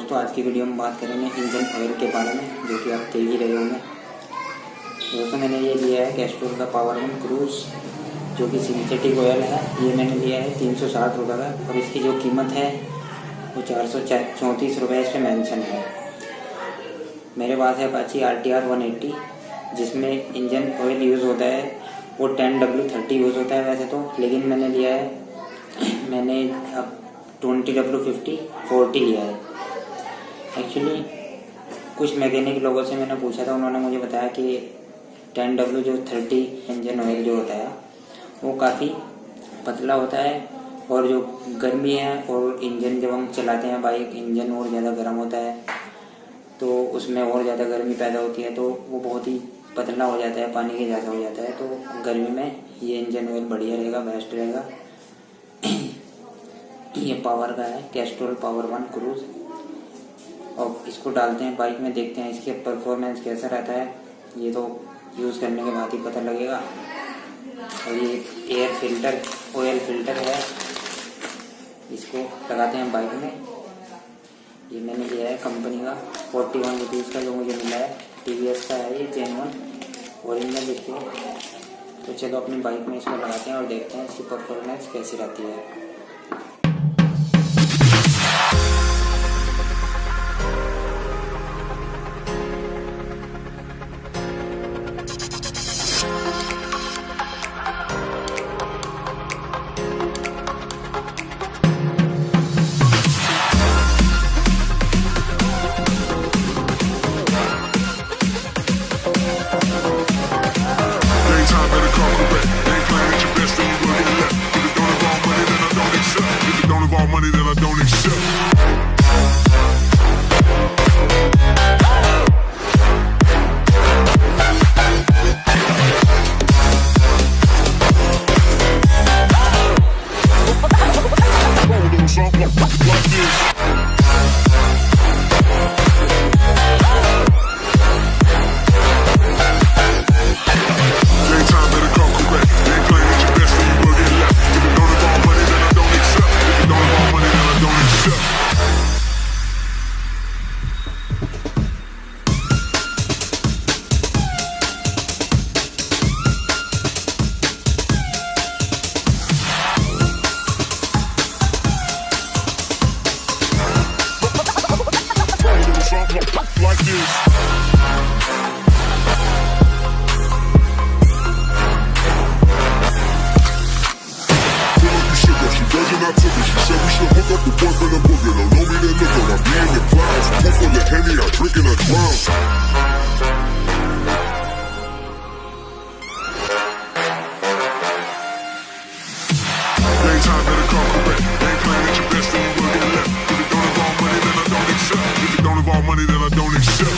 दोस्तों आज की वीडियो में बात करेंगे इंजन ऑयल के बारे में, जो कि आप देख ही रहे होंगे। दोस्तों मैंने ये लिया है कैस्ट्रोल का पावर वन क्रूज, जो कि सिंथेटिक ऑयल है। ये मैंने लिया है 360 रुपये का, और इसकी जो कीमत है वो 434 रुपये इस पर मैंशन है। मेरे पास है अपाची RTR 180, जिसमें इंजन ऑयल यूज़ होता है वो 10W30 यूज़ होता है वैसे तो, लेकिन मैंने लिया है अब 20W40 लिया है। एक्चुअली कुछ मैकेनिक लोगों से मैंने पूछा था, उन्होंने मुझे बताया कि 10W30 इंजन ऑयल जो होता है वो काफ़ी पतला होता है, और जो गर्मी है और इंजन जब हम चलाते हैं बाइक, इंजन और ज़्यादा गर्म होता है तो उसमें और ज़्यादा गर्मी पैदा होती है, तो वो बहुत ही पतला हो जाता है, पानी के जैसा हो जाता है। तो गर्मी में ये इंजन ऑयल बढ़िया रहेगा, बेस्ट रहेगा। ये पावर का है, कैस्ट्रोल पावर वन क्रूज, और इसको डालते हैं बाइक में, देखते हैं इसके परफॉर्मेंस कैसा रहता है। ये तो यूज़ करने के बाद ही पता लगेगा। और ये एयर फिल्टर, ऑयल फिल्टर है, इसको लगाते हैं बाइक में। ये मैंने लिया है कंपनी का 41 रुपीज़ का, जो मुझे मिला है। TVS का है ये, जेन्युइन ओरिजिनल देखिए। तो चलो अपनी बाइक में इसको लगाते हैं और देखते हैं इसकी परफॉर्मेंस कैसी रहती है। Money that I don't accept. Like this. I took it. She said we should hook up the boyfriend and booger. Don't know me that look up. I be in the clouds. Pull full of Henny, I drink in a drown. Daytime better come correct. Ain't playing at your best, then you will get left. If it don't involve money, then I don't accept. If it don't involve money, then I don't accept.